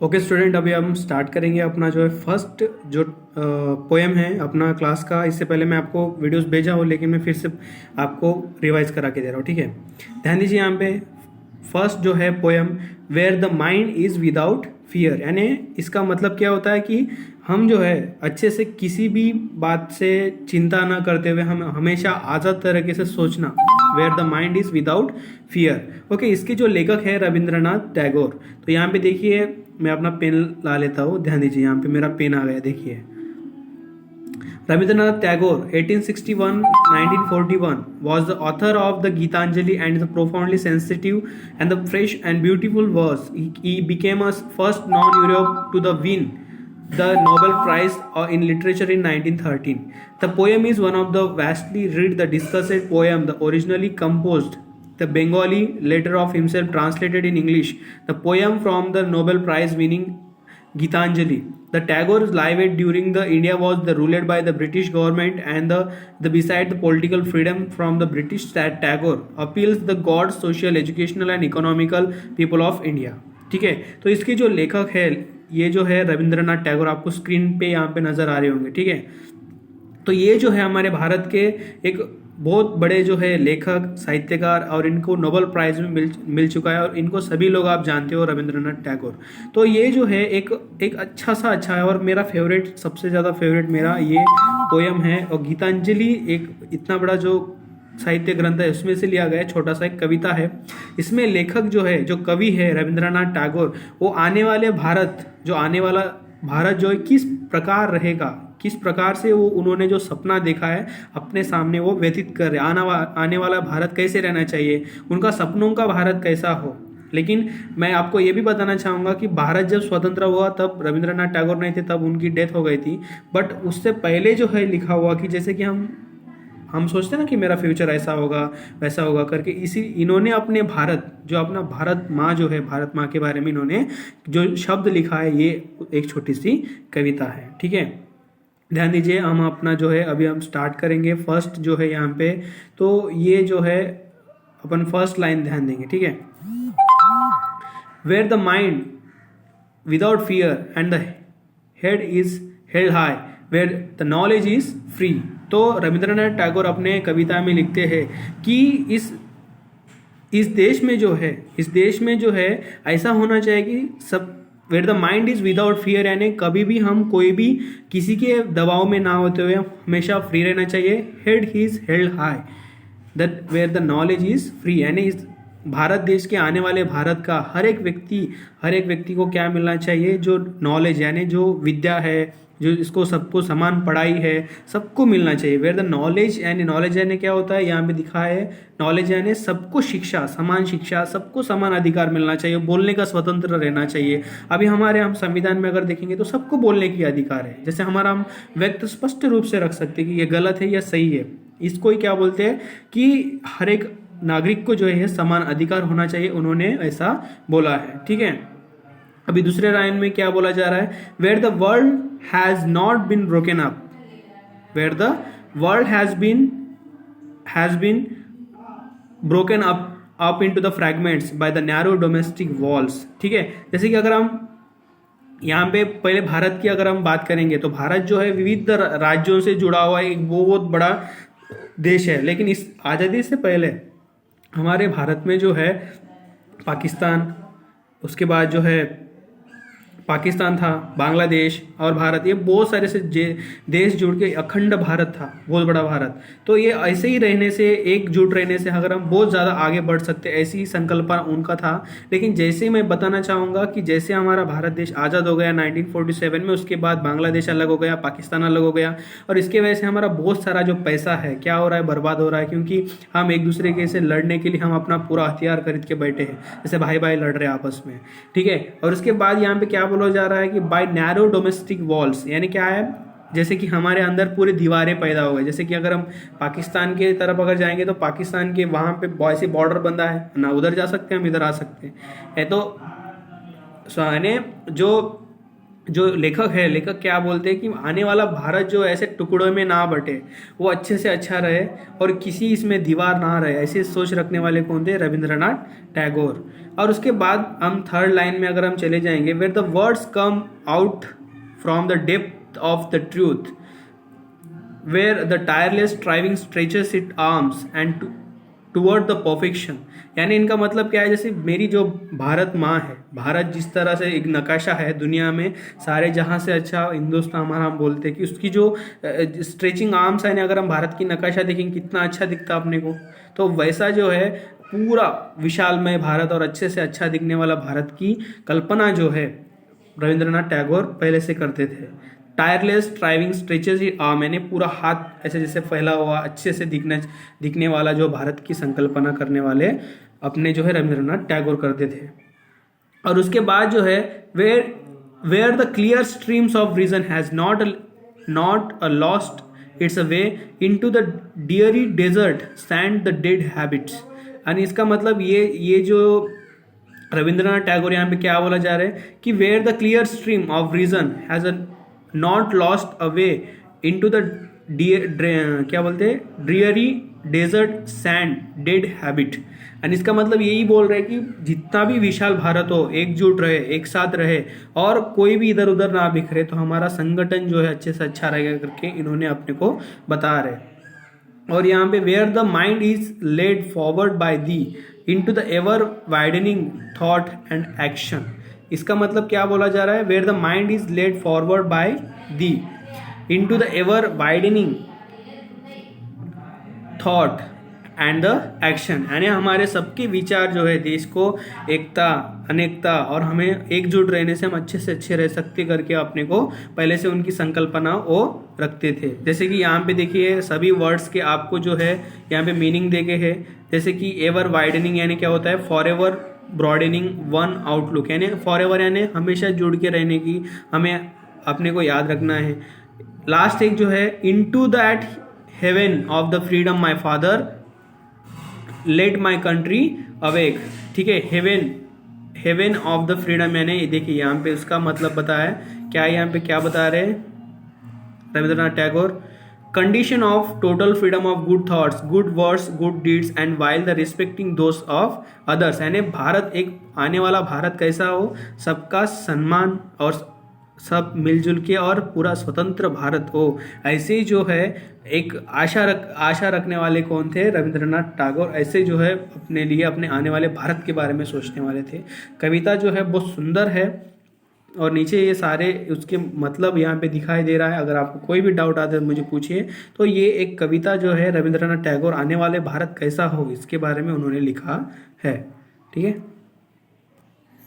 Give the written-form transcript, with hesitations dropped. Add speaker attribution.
Speaker 1: Okay student, अभी हम start करेंगे अपना जो है फर्स्ट जो पोएम है अपना क्लास का। इससे पहले मैं आपको वीडियोस भेजा हूँ, लेकिन मैं फिर से आपको रिवाइज करा के दे रहा हूँ, ठीक है। ध्यान दीजिए यहाँ पे फर्स्ट जो है poem, where the mind is without fear, यानी इसका मतलब क्या होता है कि हम जो है अच्छे से किसी भी बात से चिंता ना करते हुए हम हमेशा आज़ाद तरीके से सोचना, where the mind is without fear. Okay, इसके जो लेखक है रविंद्रनाथ टैगोर। तो यहाँ पे देखिए, मैं अपना पेन ला लेता हूँ, ध्यान दीजिए यहाँ पे मेरा पेन आ गया, देखिए। Rabindranath Tagore, 1861-1941, was the author of the Gitanjali and the profoundly sensitive and the fresh and beautiful verse. He became a first non-Europe to the win the Nobel Prize in Literature in 1913. The poem is one of the vastly read the discussed poem, the originally composed the Bengali letter of himself translated in English. The poem from the Nobel Prize winning Gitanjali. The Tagore's life during the India was the ruled by the British government, and the beside the political freedom from the British, Tagore appeals the God, social, educational and economical people of India. ठीक है, तो इसके जो लेखक है ये जो है रविंद्रनाथ टैगोर, आपको स्क्रीन पे यहाँ पे नजर आ रहे होंगे, ठीक है। तो ये जो है हमारे भारत के एक बहुत बड़े जो है लेखक, साहित्यकार, और इनको नोबेल प्राइज में मिल चुका है, और इनको सभी लोग आप जानते हो, रविंद्रनाथ टैगोर। तो ये जो है एक अच्छा है, और मेरा फेवरेट, सबसे ज़्यादा फेवरेट मेरा ये पोयम है। और गीतांजलि एक इतना बड़ा जो साहित्य ग्रंथ है उसमें से लिया गया छोटा सा एक कविता है। इसमें लेखक जो है, जो कवि है रविंद्रनाथ टैगोर, वो आने वाले भारत, जो आने वाला भारत जो है किस प्रकार रहेगा, किस प्रकार से वो उन्होंने जो सपना देखा है अपने सामने वो व्यतीत कर रहे, आने वाला भारत कैसे रहना चाहिए, उनका सपनों का भारत कैसा हो। लेकिन मैं आपको ये भी बताना चाहूँगा कि भारत जब स्वतंत्र हुआ तब रविंद्रनाथ टैगोर नहीं थे, तब उनकी डेथ हो गई थी। बट उससे पहले जो है लिखा हुआ कि जैसे कि हम सोचते हैं ना कि मेरा फ्यूचर ऐसा होगा वैसा होगा करके, इसी इन्होंने अपने भारत, जो अपना भारत माँ जो है, भारत माँ के बारे में इन्होंने जो शब्द लिखा है, ये एक छोटी सी कविता है, ठीक है। ध्यान दीजिए, हम अपना जो है अभी हम स्टार्ट करेंगे फर्स्ट जो है यहाँ पे। तो ये जो है अपन फर्स्ट लाइन ध्यान देंगे, ठीक है। Where the mind without fear and the head is held high, where the knowledge is free. तो रविंद्रनाथ टैगोर अपने कविता में लिखते हैं कि इस देश में जो है ऐसा होना चाहिए कि सब, where the mind is without fear, यानी कभी भी हम कोई भी किसी के दबाव में ना होते हुए हमेशा फ्री रहना चाहिए। Head is held high, that where the knowledge is free, यानी इस भारत देश के आने वाले भारत का हर एक व्यक्ति को क्या मिलना चाहिए, जो नॉलेज यानी जो विद्या है, जो इसको सबको समान पढ़ाई है, सबको मिलना चाहिए। वेयर द नॉलेज यानी क्या होता है, यहाँ पे दिखा है, नॉलेज यानी सबको शिक्षा, सबको समान अधिकार मिलना चाहिए, बोलने का स्वतंत्र रहना चाहिए। अभी हम संविधान में अगर देखेंगे तो सबको बोलने की अधिकार है। जैसे हमारा हम व्यक्त स्पष्ट रूप से रख सकते हैं कि ये गलत है या सही है। इसको ही क्या बोलते हैं कि हर एक नागरिक को जो है समान अधिकार होना चाहिए, उन्होंने ऐसा बोला है, ठीक है। अभी दूसरे लाइन में क्या बोला जा रहा है, where the world has not been broken up, where the world has been broken up into the fragments by the narrow domestic walls, ठीक है। जैसे कि अगर हम यहाँ पे पहले भारत की अगर हम बात करेंगे तो भारत जो है विविध राज्यों से जुड़ा हुआ एक बहुत बड़ा देश है। लेकिन इस आज़ादी से पहले हमारे भारत में जो है पाकिस्तान, उसके बाद जो है पाकिस्तान था, बांग्लादेश और भारत, ये बहुत सारे से देश जुड़ के अखंड भारत था, बहुत बड़ा भारत। तो ये ऐसे ही रहने से, एकजुट रहने से अगर हम बहुत ज़्यादा आगे बढ़ सकते, ऐसी संकल्पना उनका था। लेकिन जैसे मैं बताना चाहूँगा कि जैसे हमारा भारत देश आज़ाद हो गया 1947 में, उसके बाद बांग्लादेश अलग हो गया, पाकिस्तान अलग हो गया, और इसके वजह से हमारा बहुत सारा जो पैसा है क्या हो रहा है, बर्बाद हो रहा है, क्योंकि हम एक दूसरे के से लड़ने के लिए हम अपना पूरा हथियार खरीद के बैठे हैं, जैसे भाई भाई लड़ रहे हैं आपस में, ठीक है। और उसके बाद यहाँ पे क्या बोला जा रहा है कि बाय नैरो डोमेस्टिक वॉल्स, यानी क्या है, जैसे कि हमारे अंदर पूरी दीवारें पैदा हो गई। जैसे कि अगर हम पाकिस्तान के तरफ अगर जाएंगे तो पाकिस्तान के वहाँ पे ऐसे बॉर्डर बंधा है ना, उधर जा सकते हैं हम इधर आ सकते हैं। तो यानी जो जो लेखक है, लेखक क्या बोलते हैं कि आने वाला भारत जो ऐसे टुकड़ों में ना बटे, वो अच्छे से अच्छा रहे और किसी इसमें दीवार ना रहे, ऐसी सोच रखने वाले कौन थे? रविंद्रनाथ टैगोर। और उसके बाद हम थर्ड लाइन में अगर हम चले जाएंगे, where the words come out from the depth of the truth, where the tireless striving stretches its arms and toward the perfection। यानी इनका मतलब क्या है? जैसे मेरी जो भारत माँ है, भारत जिस तरह से एक नक्शा है दुनिया में, सारे जहाँ से अच्छा हिंदुस्तान हमारा हम बोलते हैं कि उसकी जो स्ट्रेचिंग आर्म्स है ना, अगर हम भारत की नक्शा देखेंगे कितना अच्छा दिखता अपने को, तो वैसा जो है पूरा विशालमय भारत और अच्छे से अच्छा दिखने वाला भारत की कल्पना जो है रविंद्रनाथ टैगोर पहले से करते थे। टायरलेस ड्राइविंग स्ट्रेचेज मैंने पूरा हाथ ऐसे जैसे फैला हुआ अच्छे से दिखने वाला जो भारत की संकल्पना करने वाले अपने जो है रविंद्रनाथ टैगोर करते थे। और उसके बाद जो है where where the clear streams of reason has not a lost its a way into the dreary desert stand the dead habits. यानी इसका मतलब ये जो रविंद्रनाथ टैगोर यहाँ पे क्या बोला जा रहा है कि where the clear stream of reason has a not lost away into the क्या बोलते हैं dreary desert sand dead habit. And इसका मतलब यही बोल रहे हैं कि जितना भी विशाल भारत हो, एकजुट रहे, एक साथ रहे और कोई भी इधर उधर ना बिखरे, तो हमारा संगठन जो है अच्छे से अच्छा रहेगा करके इन्होंने अपने को बता रहे। और यहाँ पे where the mind is led forward by thee into the ever widening thought and action. इसका मतलब क्या बोला जा रहा है? Where the mind is led forward by thee into the ever widening thought and the action. यानी हमारे सबके विचार जो है देश को एकता, अनेकता और हमें एकजुट रहने से हम अच्छे से अच्छे रह सकते करके अपने को पहले से उनकी संकल्पना वो रखते थे। जैसे कि यहाँ पे देखिए सभी वर्ड्स के आपको जो है यहाँ पे मीनिंग देखे हैं। जैसे कि एवर वाइडनिंग यानी क्या होता है? For ever broadening one outlook, यानी फॉर एवर यानी हमेशा जुड़ के रहने की हमें अपने को याद रखना है। लास्ट एक जो है into that heaven of the freedom my father let my country awake. ठीक है, हेवन ऑफ द फ्रीडम, यानी देखिए यहाँ पे उसका मतलब बताया क्या, यहाँ पे क्या बता रहे हैं Rabindranath Tagore? Condition of total freedom of good thoughts, good words, good deeds and while the respecting those of others. यानी भारत, एक आने वाला भारत कैसा हो? सबका सम्मान और सब मिलजुल के और पूरा स्वतंत्र भारत हो। ऐसे जो है एक आशा रखने वाले कौन थे? रविंद्रनाथ टैगोर। ऐसे जो है अपने लिए अपने आने वाले भारत के बारे में सोचने वाले थे। कविता जो है बहुत सुंदर है और नीचे ये सारे उसके मतलब यहाँ पे दिखाई दे रहा है। अगर आपको कोई भी डाउट आता है मुझे पूछिए। तो ये एक कविता जो है रविंद्रनाथ टैगोर आने वाले भारत कैसा हो इसके बारे में उन्होंने लिखा है। ठीक है।